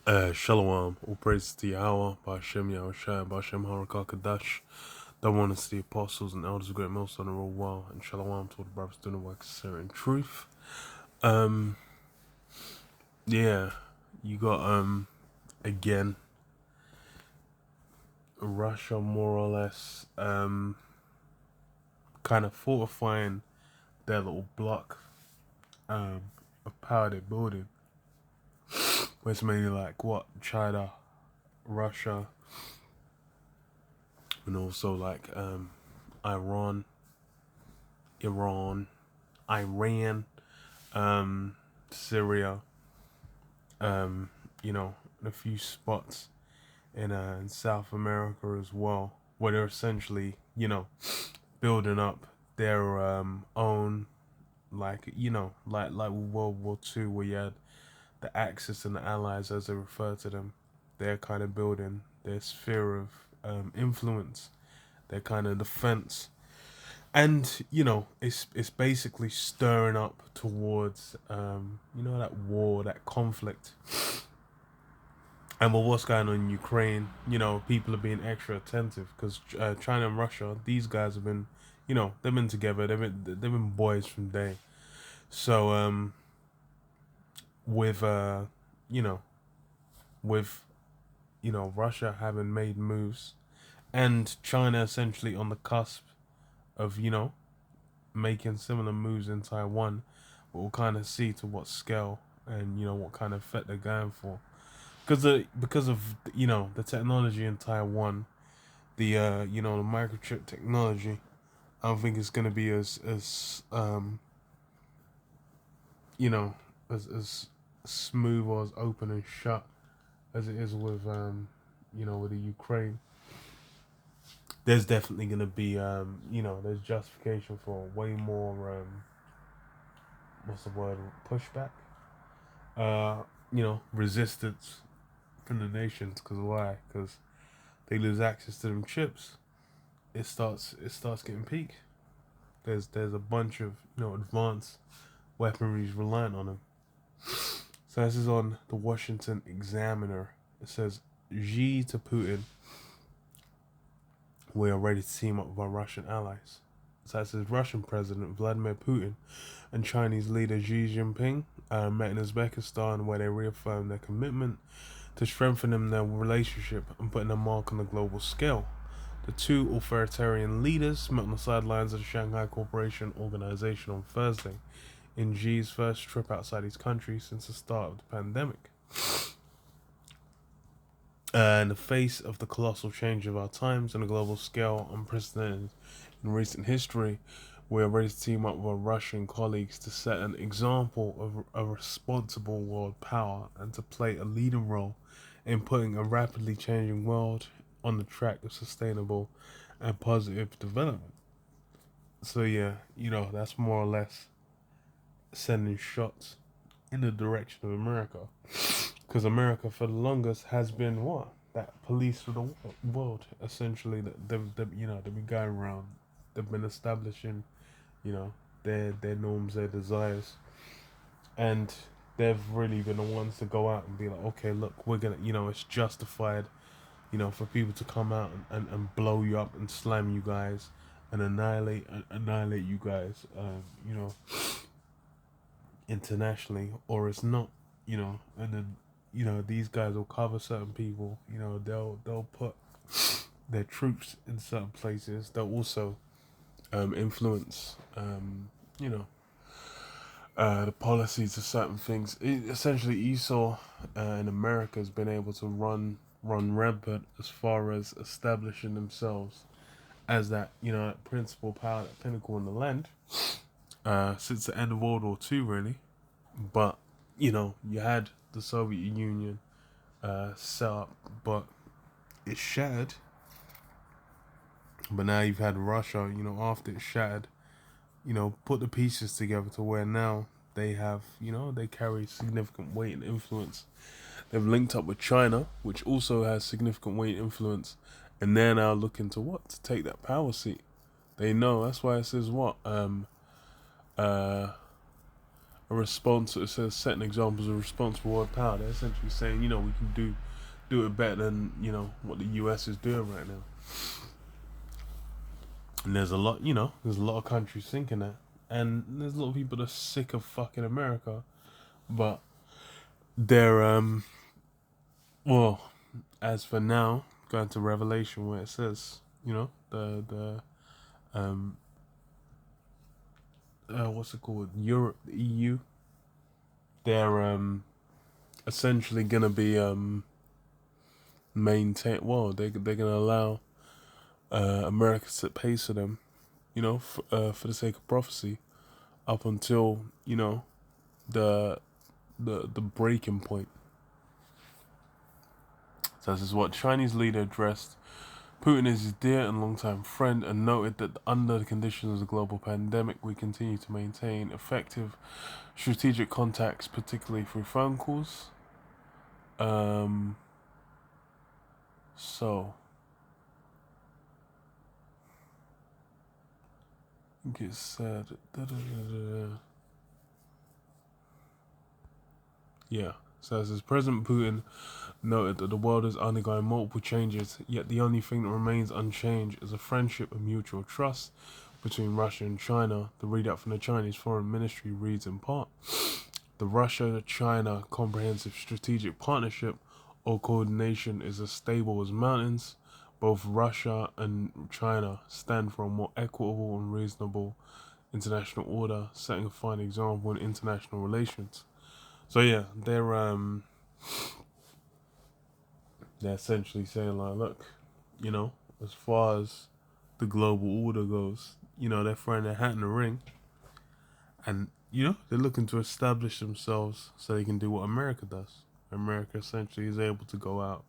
Shalom, all praise to Yahweh, Ba'ashem Yahushua, Ba'ashem Harakakadash. Don't want to see apostles and elders of great millstone and roll well, and Shalom to all the brothers doing the work of sincerity and truth. Um, yeah, you got, again, Russia more or less, kind of fortifying their little block, of power they're building. Where it's mainly like, what, China, Russia, and also like, Iran, Iran, Iran, Syria, you know, and a few spots in South America as well, where they're essentially, you know, building up their own, like, you know, like World War II, where you had the Axis and the Allies, as they refer to them. They're kind of building their sphere of influence, their kind of defense. And you know, it's basically stirring up towards you know, that war, that conflict. And with what's going on in Ukraine, you know, people are being extra attentive because China and Russia, these guys have been, you know, they've been together. They've been boys from day. So with you know, with Russia having made moves and China essentially on the cusp of, you know, making similar moves in Taiwan, we'll kind of see to what scale and, you know, what kind of effect they're going for. Because of, you know, the technology in Taiwan, the you know, the microchip technology, I don't think it's gonna be as you know, as smooth or as open and shut as it is with you know, with the Ukraine. There's definitely gonna be you know, there's justification for way more what's the word, pushback, uh you know, resistance from the nations. Because why? Because they lose access to them chips. It starts getting peak. There's a bunch of, you know, advanced weaponry reliant on them. So this is on the Washington Examiner. It says Xi to Putin, we are ready to team up with our Russian allies. So it says Russian President Vladimir Putin and Chinese leader Xi Jinping met in Uzbekistan, where they reaffirmed their commitment to strengthening their relationship and putting a mark on the global scale. The two authoritarian leaders met on the sidelines of the Shanghai Cooperation Organization on Thursday, in Xi's first trip outside his country since the start of the pandemic. In the face of the colossal change of our times on a global scale, unprecedented in recent history, we are ready to team up with our Russian colleagues to set an example of a responsible world power and to play a leading role in putting a rapidly changing world on the track of sustainable and positive development. So yeah, you know, that's more or less sending shots in the direction of America, because America for the longest has been what, that police of the world, essentially. That they've you know, they've been going around, they've been establishing, you know, their norms, their desires, and they've really been the ones to go out and be like, okay, look, we're gonna, you know, it's justified, you know, for people to come out and blow you up and slam you guys and annihilate you guys, you know, internationally, or it's not, you know. And then, you know, these guys will cover certain people, you know, they'll put their troops in certain places. They'll also influence, you know, the policies of certain things. Essentially, Esau in America has been able to run rampant as far as establishing themselves as that, you know, that principal power, that pinnacle in the land, since the end of World War II, really. But you know, you had the Soviet Union set up, but it shattered. But now you've had Russia, you know, after it shattered, you know, put the pieces together to where now they have, you know, they carry significant weight and influence. They've linked up with China, which also has significant weight and influence, and they're now looking to what, to take that power seat. They know, that's why it says what, uh a response. It says setting examples of responsible world power. They're essentially saying, we can do it better than what the US is doing right now. And there's a lot, there's a lot of countries thinking that, and there's a lot of people that are sick of fucking America, but they're well, as for now, going to Revelation where it says, what's it called? Europe, the EU. They're essentially gonna be maintain. Well, they're gonna allow America to pay for them, for the sake of prophecy, up until the breaking point. So this is what Chinese leader addressed Putin is his dear and longtime friend, and noted that under the conditions of the global pandemic, we continue to maintain effective strategic contacts, particularly through phone calls. So I think it said yeah. So as President Putin noted that the world is undergoing multiple changes, yet the only thing that remains unchanged is a friendship and mutual trust between Russia and China. The readout from the Chinese Foreign Ministry reads in part, the Russia-China Comprehensive Strategic Partnership or coordination is as stable as mountains. Both Russia and China stand for a more equitable and reasonable international order, setting a fine example in international relations. So yeah, they're essentially saying like, look, as far as the global order goes, they're throwing their hat in the ring, and they're looking to establish themselves so they can do what America does. America essentially is able to go out,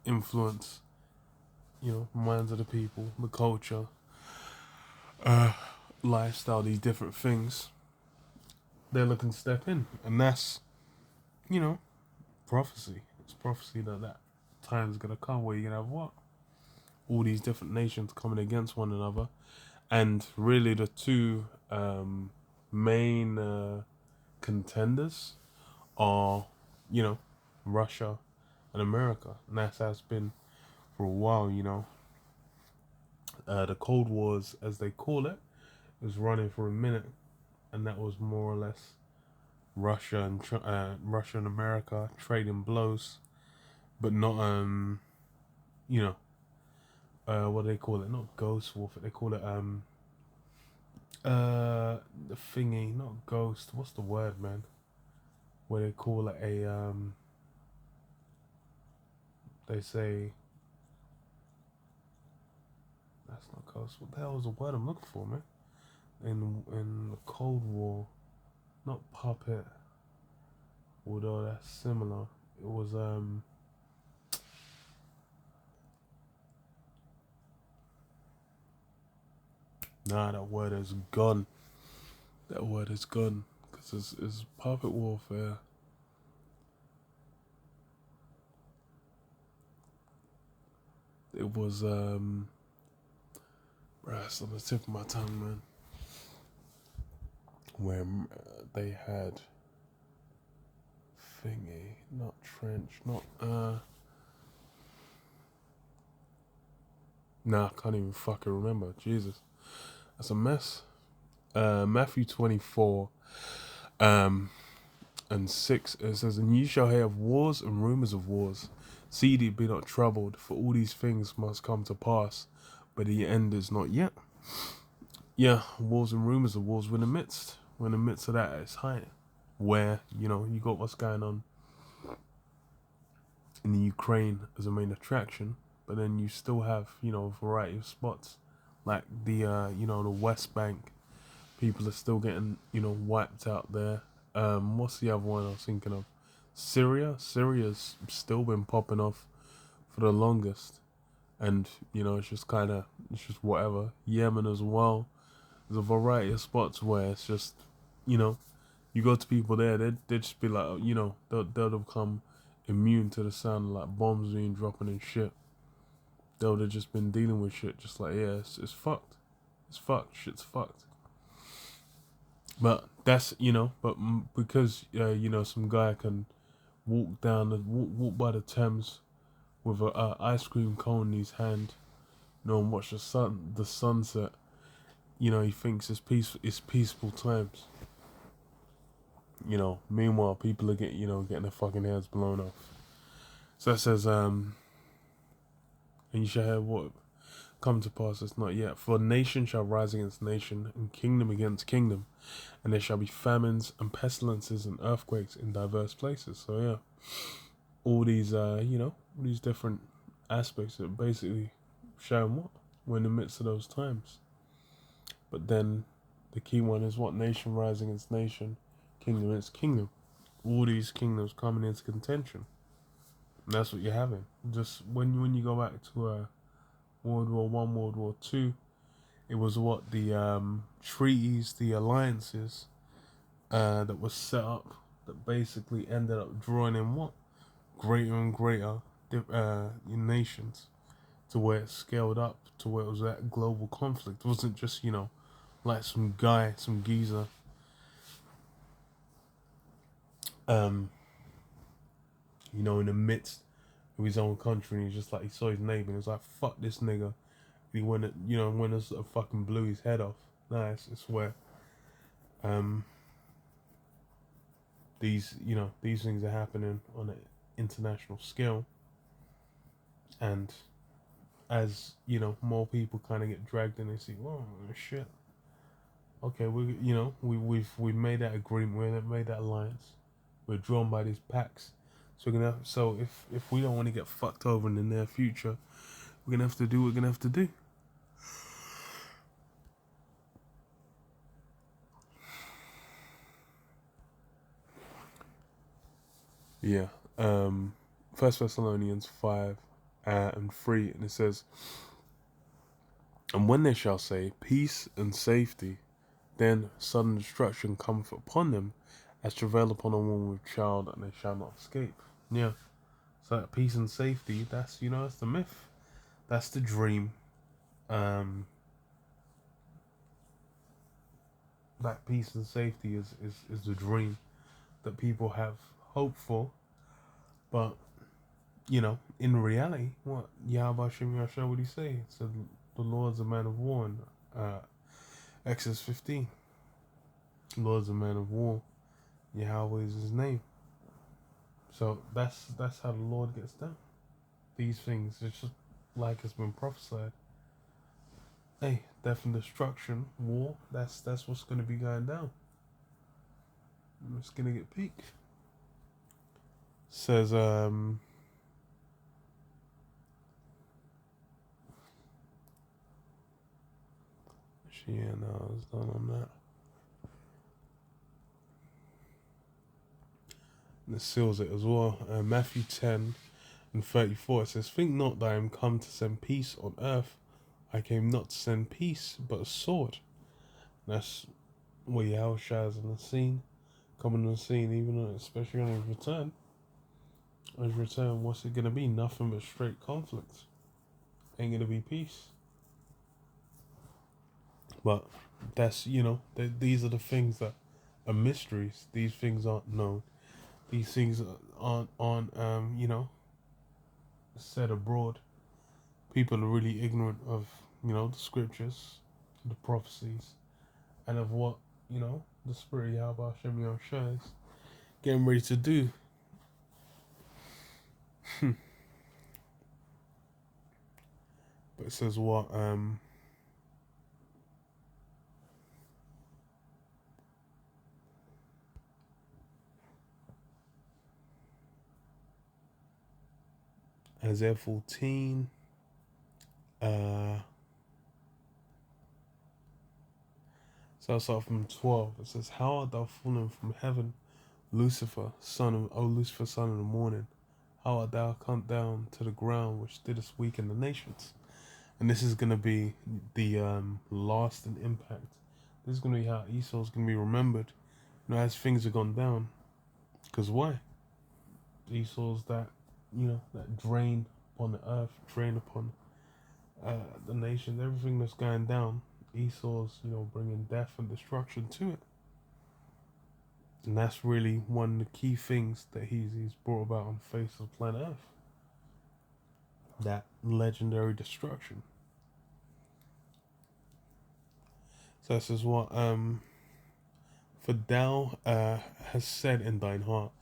influence, minds of the people, the culture, lifestyle, these different things. They're looking to step in, and that's, prophecy. It's prophecy that time's gonna come where you're gonna have what? All these different nations coming against one another, and really the two main contenders are, Russia and America, and that has been for a while. The Cold Wars, as they call it, was running for a minute, and that was more or less Russia and America trading blows, but not what do they call it? Not Ghost Warfare. They call it the thingy, not ghost. What's the word, man? Where they call it a they say that's not ghost. What the hell is the word I'm looking for, man? In the Cold War, not puppet. Although that's similar. It was nah, that word is gone. That word is gone. Because it's puppet warfare. It was bruh, it's on the tip of my tongue, man. Where they had thingy, not trench, not nah, I can't even fucking remember. Jesus, that's a mess. Matthew 24 and 6, it says, and you shall hear of wars and rumors of wars. See thee be not troubled, for all these things must come to pass, but the end is not yet. Yeah, wars and rumors of wars. We're in the midst of that at its height, where you got what's going on in the Ukraine as a main attraction, but then you still have a variety of spots like the the West Bank. People are still getting wiped out there. What's the other one I was thinking of? Syria. Syria's still been popping off for the longest, and it's just whatever. Yemen as well. There's a variety of spots where it's just you go to people there, they'd just be like, they'll become immune to the sound of like bombs being dropping and shit. They'll have just been dealing with shit just like, yeah, it's fucked. It's fucked. Shit's fucked. But that's but because some guy can walk by the Thames with a ice cream cone in his hand, and watch the sunset. He thinks it's peaceful times. Meanwhile, people are getting their fucking heads blown off. So that says, and you shall have what come to pass is not yet. For nation shall rise against nation, and kingdom against kingdom, and there shall be famines and pestilences and earthquakes in diverse places. So yeah, all these all these different aspects that basically showing what we're in the midst of those times. But then the key one is what? Nation rising against nation, kingdom against kingdom. All these kingdoms coming into contention. And that's what you're having. Just when you go back to World War One, World War Two, it was what the treaties, the alliances that was set up that basically ended up drawing in what greater and greater nations to where it scaled up to where it was that global conflict. It wasn't just like some geezer in the midst of his own country, and he's just like, he saw his neighbor and he was like, fuck this nigga. He went fucking blew his head off. Nice, it's where these things are happening on an international scale, and as more people kind of get dragged in, they see, oh shit, okay, we've made that agreement, we've made that alliance, we're drawn by these pacts, so if we don't want to get fucked over in the near future, we're gonna have to do what we're gonna have to do. Yeah. First Thessalonians 5 and 3, and it says, and when they shall say peace and safety, then sudden destruction cometh upon them, as travail upon a woman with child, and they shall not escape. Yeah. So that peace and safety, that's that's the myth. That's the dream. That peace and safety is the dream that people have hope for. But, in reality, what Yahweh Shem Yahshua, what he say? It said the Lord's a man of war in Exodus 15. The Lord's a man of war. Yahweh is his name. So that's how the Lord gets down. These things, it's just like it's been prophesied. Hey, death and destruction, war, that's what's gonna be going down. It's gonna get peak. Says yeah, no, it's done on that. And it seals it as well. Matthew 10 and 34, it says, think not that I am come to send peace on earth. I came not to send peace, but a sword. And that's where Yahushua is on the scene, coming on the scene, especially on his return. On his return, what's it gonna be? Nothing but straight conflict. Ain't gonna be peace. But that's these are the things that are mysteries. These things aren't known. These things aren't said abroad. People are really ignorant of the scriptures, the prophecies, and of what the Spirit Yahweh Shem Yahshua is getting ready to do. But it says what Isaiah 14 so I'll start from 12. It says, how art thou fallen from heaven, Lucifer, son of the morning? How art thou come down to the ground, which didst weaken the nations? And this is going to be the lasting impact. This is going to be how Esau's going to be remembered, as things have gone down. Because why? Esau's that drain upon the earth, drain upon the nations, everything that's going down. Esau's bringing death and destruction to it. And that's really one of the key things that he's brought about on the face of planet Earth. That legendary destruction. So this is what for thou has said in thine heart,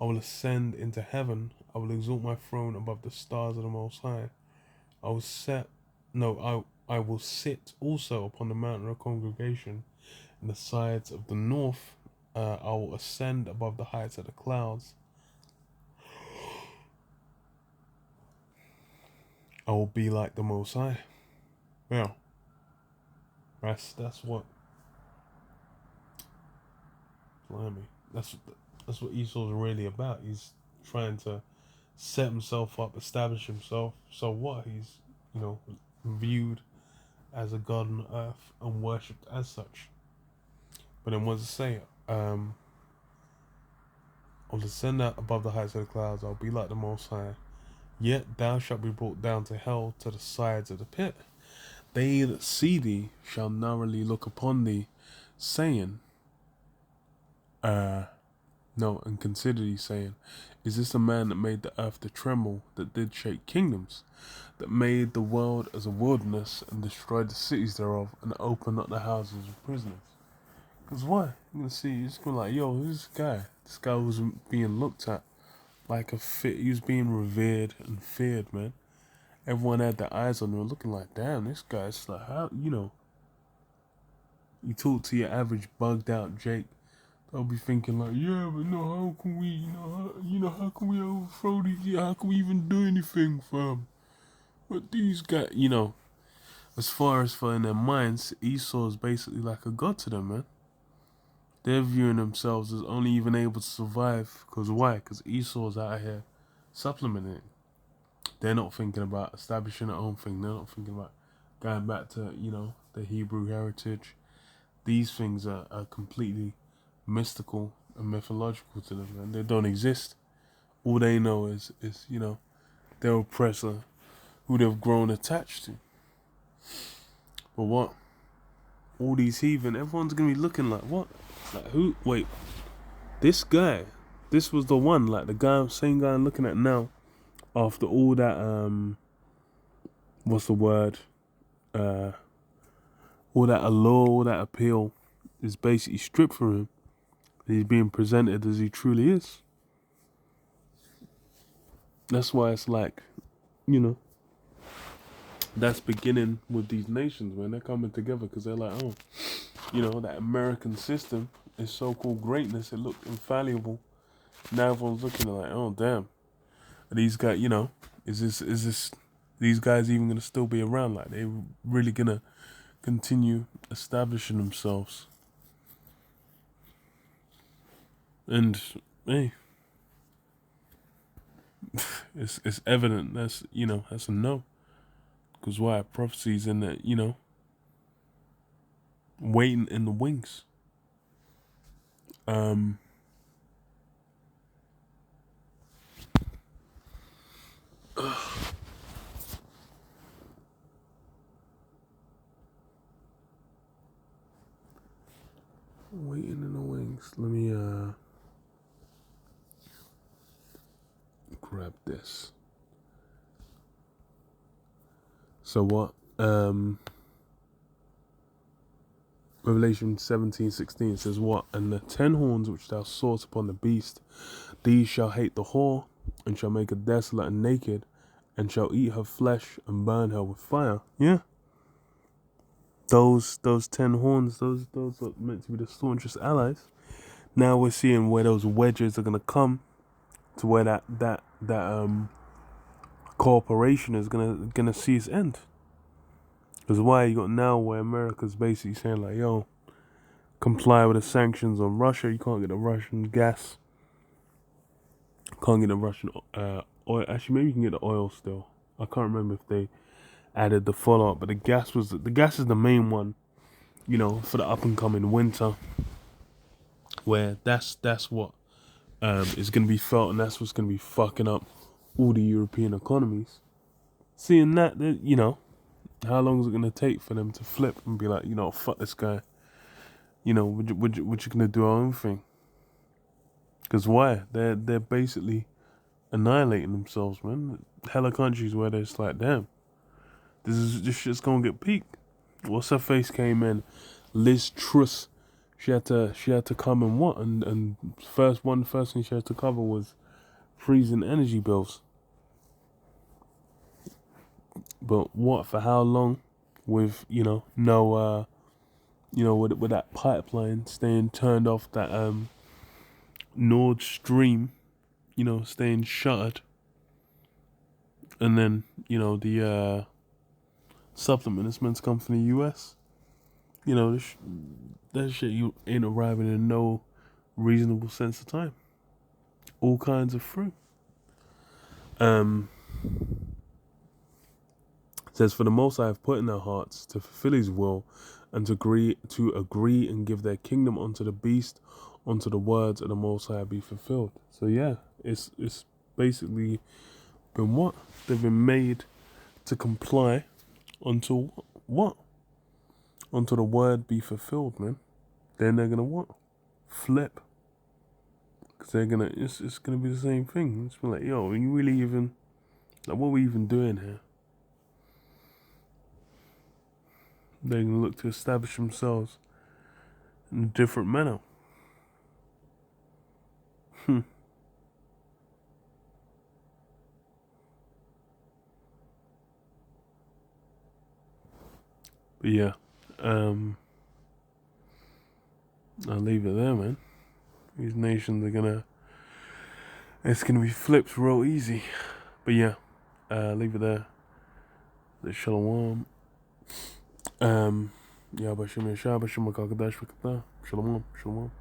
I will ascend into heaven, I will exalt my throne above the stars of the Most High. I will set no, I will sit also upon the mountain of congregation in the sides of the north. I will ascend above the heights of the clouds. I will be like the Most High. Yeah, that's what. Blimey, that's what Esau's really about. He's trying to set himself up, establish himself. So what? He's viewed as a god on earth and worshipped as such. But then what does it say? I'll descend out above the heights of the clouds. I'll be like the Most High. Yet thou shalt be brought down to hell, to the sides of the pit. They that see thee shall narrowly look upon thee, saying, no, and consider thee, saying, is this a man that made the earth to tremble, that did shake kingdoms, that made the world as a wilderness, and destroyed the cities thereof, and opened up the houses of prisoners? Because why? You're going to see, you're just going to like, yo, who's this guy? This guy was being looked at like a fit. He was being revered and feared, man. Everyone had their eyes on him, looking like, damn, this guy's like, how, you talk to your average bugged out Jake, they'll be thinking like, yeah, but no, how can we, how can we overthrow these? How can we even do anything, fam? But these guys, as far as for in their minds, Esau is basically like a god to them, man. They're viewing themselves as only even able to survive. Because why? Because Esau's out here supplementing. They're not thinking about establishing their own thing. They're not thinking about going back to, the Hebrew heritage. These things are completely mystical and mythological to them, and they don't exist. All they know is their oppressor who they've grown attached to. But what? All these heathen, everyone's gonna be looking like, what? Like, who? Wait, this guy, this was the one, like the same guy I'm looking at now, after all that, what's the word? All that allure, all that appeal is basically stripped from him. He's being presented as he truly is. That's why it's like, that's beginning with these nations, man. They're coming together because they're like, oh, that American system is so-called greatness. It looked infallible. Now everyone's looking like, oh, damn. Are these guys, is this, these guys even going to still be around? Like, they really going to continue establishing themselves? And, hey, it's evident that's a no. Because why? Prophecy's in that, waiting in the wings. Waiting in the wings. Let me grab this. So what? Revelation 17:16 says what? And the 10 horns which thou sawest upon the beast, these shall hate the whore, and shall make her desolate and naked, and shall eat her flesh and burn her with fire. Yeah. Those 10 horns, those are meant to be the staunchest allies. Now we're seeing where those wedges are gonna come, to where that cooperation is gonna see its end. Because why? You got now where America's basically saying like, yo, comply with the sanctions on Russia. You can't get the Russian gas. Can't get the Russian oil. Actually, maybe you can get the oil still. I can't remember if they added the follow-up, but the gas is the main one, for the up and coming winter, where that's what is going to be felt, and that's what's going to be fucking up all the European economies. Seeing that, how long is it going to take for them to flip and be like, fuck this guy, we're just going to do our own thing? Because why? They're basically annihilating themselves, man. Hella countries where they're just like, damn, this shit's gonna get peaked. What's her face came in, Liz Truss. She had to come and what and first thing she had to cover was freezing energy bills. But what for how long? With no with that pipeline staying turned off, that Nord Stream staying shuttered, and then the supplement is meant to come from the U.S. That shit you ain't arriving in no reasonable sense of time. All kinds of fruit. Says, for the most I have put in their hearts to fulfill his will, and to agree and give their kingdom unto the beast, unto the words of the Most High be fulfilled. So yeah, it's basically been what? They've been made to comply until what? Until the word be fulfilled, man. Then they're gonna what? Flip. Because it's gonna be the same thing. It's been like, yo, are you really even, like, what are we even doing here? They're gonna look to establish themselves in a different manner. But yeah, I'll leave it there, man. These nations it's gonna be flipped real easy. But yeah, leave it there. The Shalom. Yeah, Bashim Yashab, Bashim Kakadash, Shalom, Shalom.